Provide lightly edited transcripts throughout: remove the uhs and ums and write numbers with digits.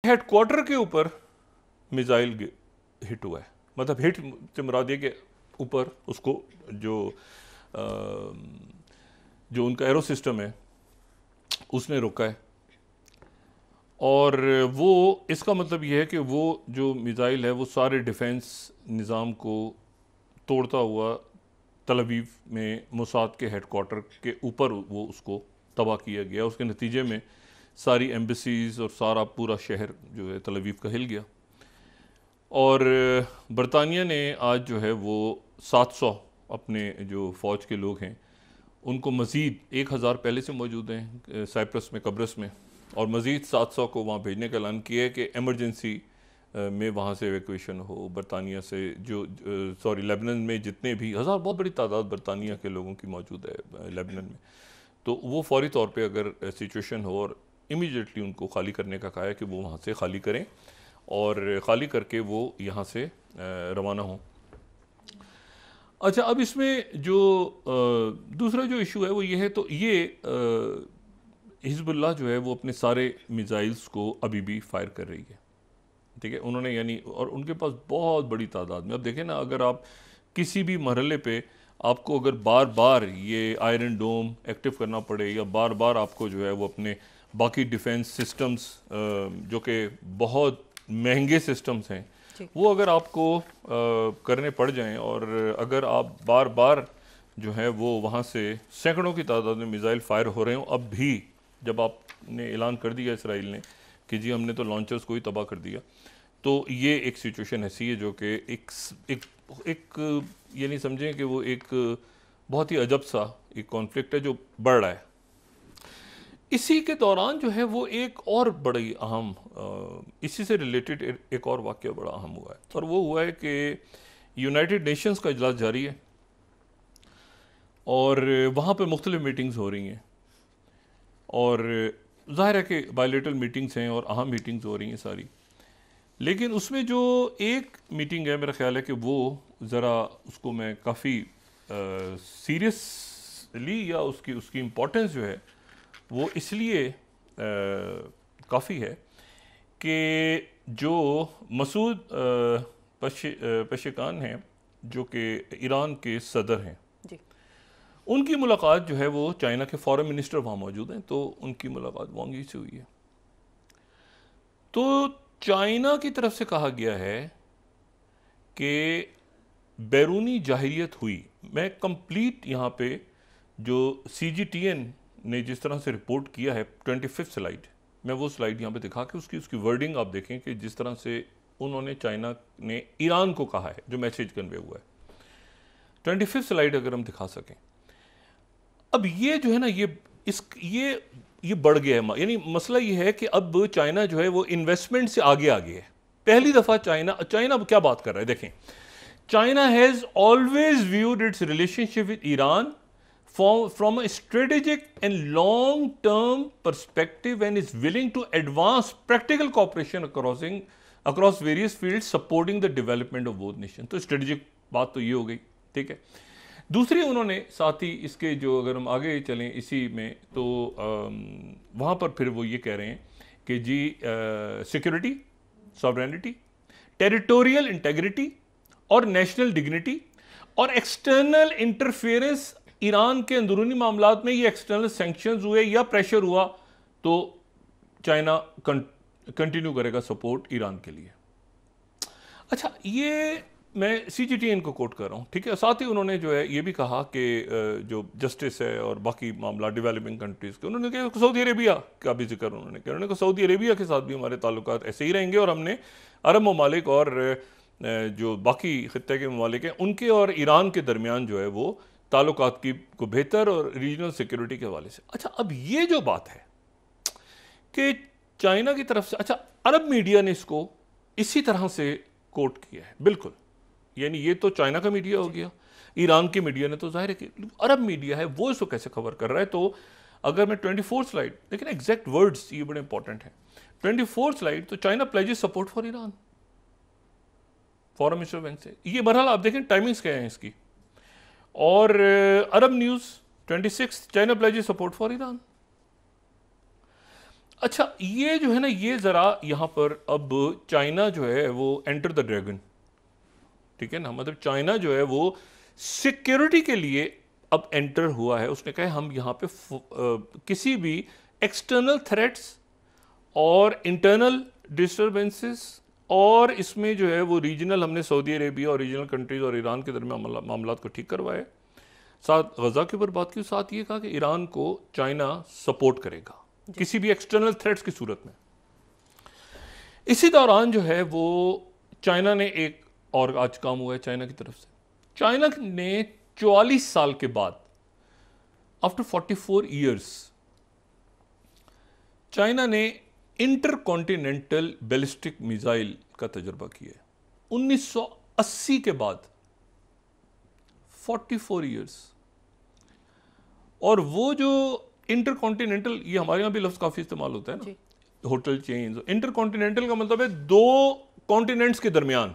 Headquarter के ऊपर missile hit हुआ है। मतलब हिट से मुराद ये कि ऊपर उसको जो उनका एरो सिस्टम है उसने रोका है। और वो इसका मतलब ये है कि वो जो मिसाइल है वो सारे डिफेंस निज़ाम को तोड़ता हुआ तल अवीव में मोसाद के हेडक्वार्टर के ऊपर वो उसको तबाह किया गया। उसके नतीजे में सारी एम्बेसीज़ और सारा पूरा शहर जो है तल अवीव का हिल गया। और बरतानिया ने आज जो है वो 700 अपने जो फ़ौज के लोग हैं उनको मज़ीद 1000 पहले से मौजूद हैं साइप्रस में, कब्रस में, और मज़ीद 700 को वहाँ भेजने का ऐलान किया है कि एमरजेंसी में वहाँ से एवेक्यूएशन हो बरतानिया से। लेबनान में जितने भी बहुत बड़ी तादाद बरतानिया के लोगों की मौजूद है लेबनान में, तो वो फौरी तौर पे अगर सिचुएशन हो और इमीडिएटली उनको खाली करने का कहा है कि वो वहाँ से खाली करें और ख़ाली करके वो यहाँ से रवाना हों। अच्छा, अब इसमें जो दूसरा जो इशू है वो ये है, तो ये हिज़्बुल्लाह जो है वो अपने सारे मिसाइल्स को अभी भी फायर कर रही है, ठीक है। उन्होंने यानी, और उनके पास बहुत बड़ी तादाद में, अब देखें ना, अगर आप किसी भी मरहले पे आपको अगर बार बार ये आयरन डोम एक्टिव करना पड़े या बार बार आपको जो है वो अपने बाकी डिफेंस सिस्टम्स जो कि बहुत महंगे सिस्टम्स हैं वो अगर आपको करने पड़ जाएं, और अगर आप बार बार जो है वो वहाँ से सैकड़ों की तादाद में मिसाइल फायर हो रहे हों, अब भी जब आपने ऐलान कर दिया इसराइल ने कि जी हमने तो लॉन्चर्स को ही तबाह कर दिया, तो ये एक सिचुएशन ऐसी है जो कि एक ये नहीं समझें कि वो एक बहुत ही अजब सा एक कॉन्फ्लिक्ट है जो बढ़ रहा है। इसी के दौरान जो है वो एक और बड़ी अहम इसी से रिलेटेड एक और वाक़या बड़ा अहम हुआ है, और वो हुआ है कि यूनाइटेड नेशंस का इजलास जारी है और वहाँ पे मुख्तलिफ मीटिंग्स हो रही हैं, और ज़ाहिर है कि बायलैटरल मीटिंग्स हैं और अहम मीटिंग्स हो रही हैं सारी। लेकिन उसमें जो एक मीटिंग है, मेरा ख्याल है कि वो ज़रा उसको मैं काफ़ी सीरियसली, या उसकी इम्पोर्टेंस जो है वो इसलिए काफ़ी है कि जो मसूद पेशेकान हैं जो कि ईरान के सदर हैं, उनकी मुलाकात जो है वो चाइना के फॉरेन मिनिस्टर वहाँ मौजूद हैं, तो उनकी मुलाकात वांग यी से हुई है। तो चाइना की तरफ से कहा गया है कि बैरूनी जाहिरियत हुई। मैं कंप्लीट यहाँ पे जो CGTN ने जिस तरह से रिपोर्ट किया है 25th स्लाइड, मैं वो स्लाइड यहाँ पे दिखा के उसकी वर्डिंग आप देखें कि जिस तरह से उन्होंने चाइना ने ईरान को कहा है, जो मैसेज कन्वे हुआ है। 25th स्लाइड अगर हम दिखा सकें। अब ये जो है ना, ये बढ़ गया है, यानी मसला ये है कि अब चाइना जो है वो इन्वेस्टमेंट से आगे आ गया है। पहली दफ़ा चाइना क्या बात कर रहा है, देखें, China has always viewed it's relationship with Iran from a strategic and long-term perspective and is willing to advance practical cooperation across various fields supporting the development of both nations। तो strategic बात तो ये हो गई, ठीक है। दूसरी उन्होंने साथ ही इसके जो, अगर हम आगे चलें इसी में, तो वहाँ पर फिर वो ये कह रहे हैं कि जी सिक्योरिटी, सॉवरेनिटी, टेरिटोरियल इंटेग्रिटी और नेशनल डिग्निटी और एक्सटर्नल इंटरफेरेंस, ईरान के अंदरूनी मामलात में ये एक्सटर्नल सैंक्शंस हुए या प्रेशर हुआ तो चाइना कंटिन्यू करेगा सपोर्ट ईरान के लिए। अच्छा, ये मैं CGTN को कोट कर रहा हूँ, ठीक है। साथ ही उन्होंने जो है ये भी कहा कि जो जस्टिस है और बाकी मामला डेवलपिंग कंट्रीज़ के, उन्होंने कहा सऊदी अरेबिया का भी जिक्र उन्होंने किया। उन्होंने कहा सऊदी अरेबिया के साथ भी हमारे ताल्लुकात ऐसे ही रहेंगे और हमने अरब ममालिक और जो बाकी खित्ते के ममालिक हैं उनके और ईरान के दरमियान जो है वो ताल्लुकात को बेहतर और रीजनल सिक्योरिटी के हवाले से। अच्छा, अब ये जो बात है कि चाइना की तरफ से, अच्छा, अरब मीडिया ने इसको इसी तरह से कोट किया है, बिल्कुल, यानी ये तो चाइना का मीडिया हो गया, ईरान की मीडिया ने तो जाहिर है कि अरब मीडिया है वो इसको कैसे खबर कर रहा है। तो अगर मैं 24th स्लाइड, लेकिन एग्जैक्ट वर्ड्स ये बड़े इंपॉर्टेंट हैं, 24th स्लाइड, तो China pledges support for Iran, foreign minister bank से। ये बहरहाल आप देखें टाइमिंग्स क्या हैं इसकी। और Arab News 26 China pledges support for Iran. अच्छा, ये जो है ना, ये ज़रा यहाँ पर अब चाइना जो है वो एंटर द ड्रैगन, ठीक है ना, मतलब चाइना जो है वो सिक्योरिटी के लिए अब एंटर हुआ है। उसने कहा हम यहाँ पे किसी भी एक्सटर्नल थ्रेट्स और इंटरनल डिस्टर्बेंसेस, और इसमें जो है वो रीजनल, हमने सऊदी अरेबिया और रीजनल कंट्रीज और ईरान के दरमियान मामला को ठीक करवाए, साथ गजा के ऊपर बात की, साथ ये कहा कि ईरान को चाइना सपोर्ट करेगा किसी भी एक्सटर्नल थ्रेट्स की सूरत में। इसी दौरान जो है वो चाइना ने एक और आज काम हुआ है चाइना की तरफ से। चाइना ने 44 साल के बाद, आफ्टर 44 ईयर्स, चाइना ने इंटरकॉन्टिनेंटल बैलिस्टिक मिसाइल का तजर्बा किया है 1980 के बाद, 44 ईयर्स। और वो जो इंटरकॉन्टिनेंटल, ये हमारे यहां भी लफ्ज काफी इस्तेमाल होता है ना, होटल चेन्स। इंटरकॉन्टिनेंटल का मतलब है दो कॉन्टिनेंट्स के दरमियान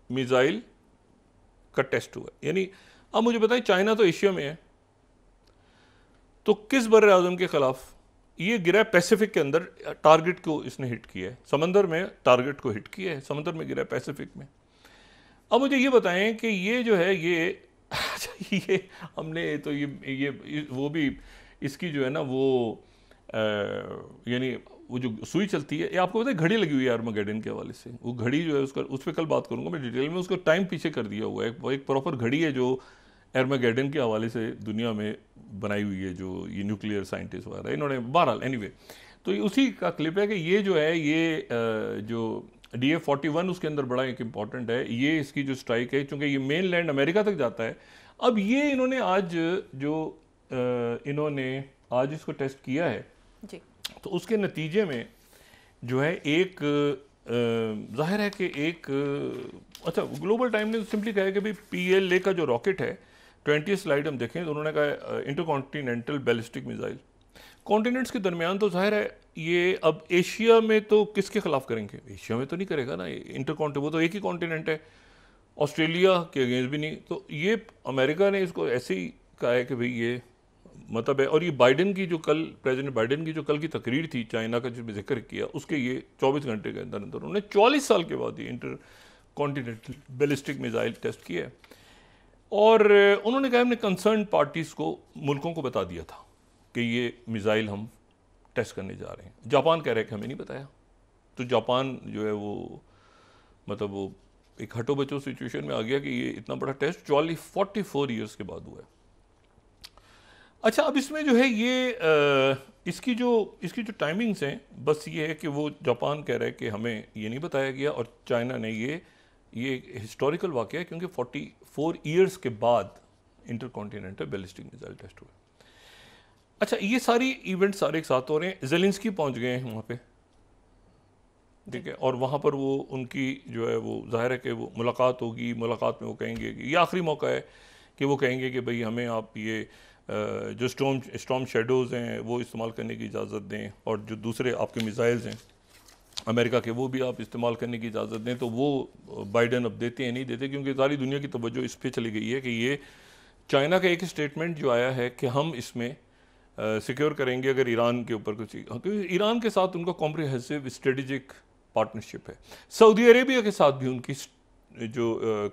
मिसाइल का टेस्ट हुआ। यानी अब मुझे बताएं, चाइना तो एशिया में है, तो किस बर्रे आज़म के खिलाफ ये गिरा है? पैसिफिक के अंदर टारगेट को इसने हिट किया है, समंदर में टारगेट को हिट किया है, समंदर में गिरा है, पैसिफिक में। अब मुझे ये बताएं कि ये जो है ये हमने तो ये वो भी इसकी जो है ना वो यानी वो जो सुई चलती है, ये आपको पता है घड़ी लगी हुई है आर्मागेडन के हवाले से। वो घड़ी जो है उसका, उस पर कल बात करूंगा मैं डिटेल में, उसको टाइम पीछे कर दिया हुआ है। वो एक प्रॉपर घड़ी है जो आर्मागेडन के हवाले से दुनिया में बनाई हुई है, जो ये न्यूक्लियर साइंटिस्ट वगैरह इन्होंने, बहरहाल एनीवे, तो ये उसी का क्लिप है कि ये जो है ये जो DF-41 उसके अंदर बड़ा एक इम्पॉर्टेंट है। ये इसकी जो स्ट्राइक है, चूँकि ये मेन लैंड अमेरिका तक जाता है। अब ये इन्होंने आज जो इन्होंने आज इसको टेस्ट किया है जी, तो उसके नतीजे में जो है एक जाहिर है कि एक अच्छा, ग्लोबल टाइम ने सिंपली कहा है कि भाई PLA का जो रॉकेट है, 20 स्लाइड हम देखें तो उन्होंने कहा इंटरकॉन्टिनेंटल बैलिस्टिक मिसाइल कॉन्टिनेंट्स के दरमियान, तो जाहिर है ये अब एशिया में तो किसके खिलाफ करेंगे? एशिया में तो नहीं करेगा ना, इंटरकॉन्टिनेंट, वो तो एक ही कॉन्टिनेंट है, ऑस्ट्रेलिया के अगेंस्ट भी नहीं। तो ये अमेरिका ने इसको ऐसे ही कहा है कि भाई ये मतलब है। और ये बाइडन की जो कल, प्रेसिडेंट बाइडन की जो कल की तकरीर थी चाइना का जिसमें जिक्र किया, उसके ये 24 घंटे के अंदर अंदर उन्होंने 44 साल के बाद ये intercontinental ballistic missile test किया है। और उन्होंने कहा हमने कंसर्न पार्टीज को, मुल्कों को बता दिया था कि ये मिसाइल हम टेस्ट करने जा रहे हैं। जापान कह रहा है कि हमें नहीं बताया। तो जापान जो है वो मतलब वो एक हटो बचो सिचुएशन में आ गया कि ये इतना बड़ा टेस्ट 44 ईयर्स के बाद हुआ है। अच्छा, अब इसमें जो है ये इसकी जो टाइमिंग्स हैं, बस ये है कि वो जापान कह रहा है कि हमें ये नहीं बताया गया, और चाइना ने ये हिस्टोरिकल वाक़या है क्योंकि 44 ईयर्स के बाद इंटरकॉन्टिनेंटल बैलिस्टिक मिसाइल टेस्ट हुआ। अच्छा, ये सारी इवेंट सारे एक साथ हो रहे हैं। ज़ेलेंस्की पहुंच गए हैं वहाँ पे, ठीक है, और वहाँ पर वो उनकी जो है वो जाहिर है कि वो मुलाकात होगी। मुलाकात में वो कहेंगे कि ये आखिरी मौका है कि वो कहेंगे कि भाई हमें आप ये जो स्टॉर्म शेडोज़ हैं वो इस्तेमाल करने की इजाज़त दें, और जो दूसरे आपके मिसाइल्स हैं अमेरिका के वो भी आप इस्तेमाल करने की इजाज़त दें। तो वो बाइडन अब देते हैं नहीं देते, क्योंकि सारी दुनिया की तवज्जो इस पर चली गई है कि ये चाइना का एक स्टेटमेंट जो आया है कि हम इसमें सिक्योर करेंगे अगर ईरान के ऊपर कुछ, क्योंकि ईरान के साथ उनका कॉम्प्रिहेंसिव स्ट्रेटेजिक पार्टनरशिप है। सऊदी अरेबिया के साथ भी उनकी जो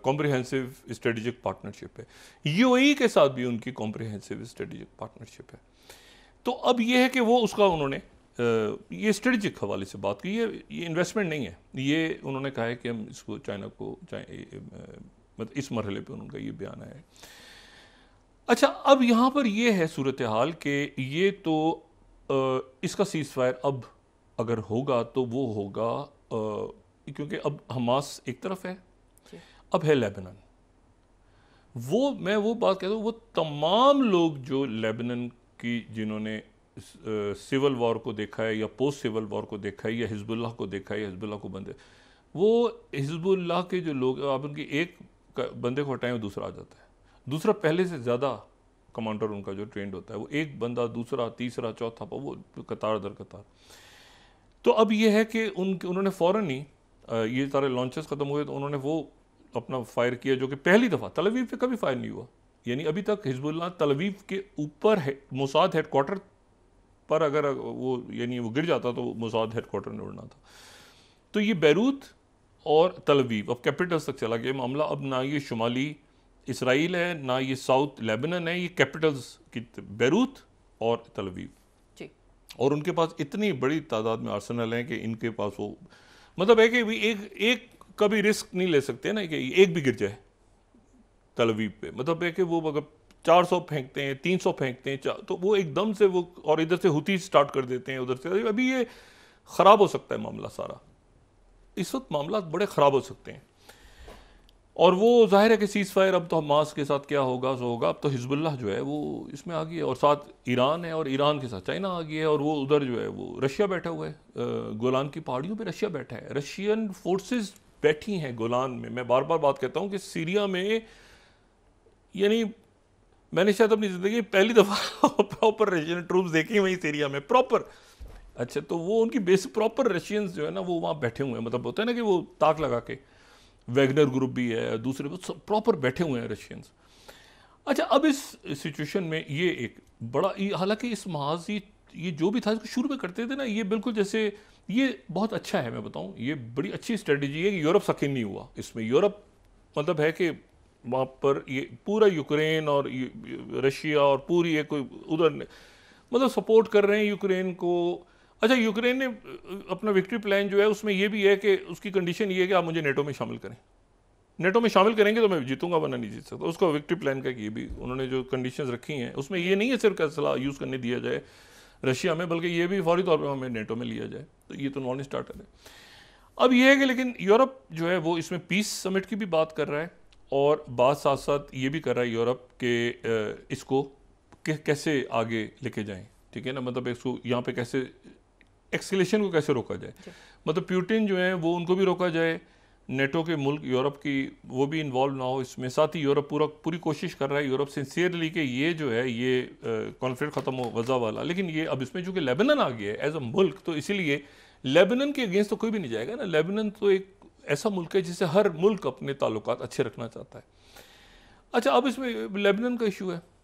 कॉम्प्रिहेंसिव स्ट्रेटेजिक पार्टनरशिप है। UAE के साथ भी उनकी कॉम्प्रिहेंसिव स्ट्रेटेजिक पार्टनरशिप है। तो अब ये है कि वो उसका उन्होंने ये स्ट्रेटेजिक हवाले से बात की है, ये इन्वेस्टमेंट नहीं है। ये उन्होंने कहा है कि हम इसको चाइना को मतलब इस मरहले पे उनका ये बयान है। अच्छा, अब यहाँ पर ये है सूरत हाल कि ये तो इसका सीज़फायर अब अगर होगा तो वो होगा क्योंकि अब हमास एक तरफ है, अब है लेबनान। मैं वो बात कहता हूँ, वो तमाम लोग जो लेबनान की जिन्होंने सिविल वॉर को देखा है या पोस्ट सिविल वॉर को देखा है या हिजबुल्लाह को देखा है या हिजबुल्लाह को बंदे, वो हिजबुल्लाह के जो लोग, आप उनकी एक बंदे को हटाएं दूसरा आ जाता है, दूसरा पहले से ज़्यादा कमांडर उनका जो ट्रेंड होता है, वो एक बंदा दूसरा तीसरा चौथा वो कतार दर कतार। तो अब ये है कि उन्होंने फ़ौरन ही ये सारे लॉन्चेस ख़त्म हुए तो उन्होंने वो अपना फायर किया, जो कि पहली दफ़ा तल अवीव पे कभी फायर नहीं हुआ। यानी अभी तक हिजबुल्लाह तल अवीव के ऊपर है, मोसाद हेडक्वार्टर पर अगर वो यानी वो गिर जाता तो मोसाद हेडक्वार्टर ने उड़ना था। तो ये बैरूत और तल अवीव अब कैपिटल्स तक चला गया मामला। अब ना ये शुमाली इसराइल है ना ये साउथ लेबनान है, ये कैपिटल्स की बैरूत और तल अवीव। और उनके पास इतनी बड़ी तादाद में आर्सेनल हैं कि इनके पास वो मतलब है कि भी एक कभी रिस्क नहीं ले सकते ना कि एक भी गिर जाए तल अवीव पे। मतलब है कि वो अगर 400 फेंकते हैं 300 फेंकते हैं तो वो एकदम से वो और इधर से हुती स्टार्ट कर देते हैं उधर से, अभी ये ख़राब हो सकता है मामला सारा। इस वक्त मामला बड़े ख़राब हो सकते हैं और वो जाहिर है कि सीज़ फायर अब तो हमास के साथ क्या होगा सो होगा। अब तो हिजबुल्लाह जो है वो इसमें आ गई है और साथ ईरान है और ईरान के साथ चाइना आ गई है और वो उधर जो है वो रशिया बैठा हुआ है, गोलान की पहाड़ियों पे रशिया बैठा है। रशियन फोर्सेस बैठी हैं गोलान में। मैं बार बार बात कहता हूँ कि सीरिया में यानी मैंने शायद अपनी ज़िंदगी में पहली दफ़ा प्रॉपर रशियन ट्रूप्स देखी वहीं सीरिया में प्रॉपर। अच्छा तो वो उनकी बेसिक प्रॉपर रशियंस जो है ना वो वहाँ बैठे हुए हैं, मतलब होता है ना कि वो ताक लगा के। वैगनर ग्रुप भी है, दूसरे प्रॉपर बैठे हुए हैं रशियंस। अच्छा अब इस सिचुएशन में ये एक बड़ा, हालांकि इस महाज ये जो भी था इसको शुरू में करते थे ना, ये बिल्कुल जैसे ये बहुत अच्छा है। मैं बताऊं ये बड़ी अच्छी स्ट्रेटजी है कि यूरोप सकिन नहीं हुआ इसमें। यूरोप मतलब है कि वहाँ पर ये पूरा यूक्रेन और रशिया और पूरी एक उधर मतलब सपोर्ट कर रहे हैं यूक्रेन को। अच्छा यूक्रेन ने अपना विक्ट्री प्लान जो है उसमें ये भी है कि उसकी कंडीशन ये है कि आप मुझे नेटो में शामिल करें, नेटो में शामिल करेंगे तो मैं जीतूंगा वरना नहीं जीत सकता। उसका विक्ट्री प्लान का ये भी उन्होंने जो कंडीशंस रखी हैं उसमें ये नहीं है सिर्फ असला यूज़ करने दिया जाए रशिया में, बल्कि ये भी फौरी तौर पर हमें नेटो में लिया जाए। तो ये तो नॉन स्टार्टर है। अब ये है कि लेकिन यूरोप जो है वो इसमें पीस समिट की भी बात कर रहा है और बात साथ साथ ये भी कर रहा है यूरोप के इसको कैसे आगे लेके जाएं, ठीक है ना। मतलब इसको यहाँ पे कैसे एक्सकेलेशन को कैसे रोका जाए, मतलब प्यूटिन जो है वो उनको भी रोका जाए, नेटो के मुल्क यूरोप की वो भी इन्वॉल्व ना हो इसमें। साथ ही यूरोप पूरी कोशिश कर रहा है यूरोप सिंसियरली कि ये जो है ये कॉन्फ्लिक्ट ख़त्म हो गज़ा वाला। लेकिन ये अब इसमें चूँकि लेबनान आ गया है एज अ मुल्क तो इसीलिए लेबनान के अगेंस्ट तो कोई भी नहीं जाएगा ना। लेबनान तो एक ऐसा मुल्क है जिससे हर मुल्क अपने ताल्लुकात अच्छे रखना चाहता है। अच्छा अब इसमें लेबनान का इशू है,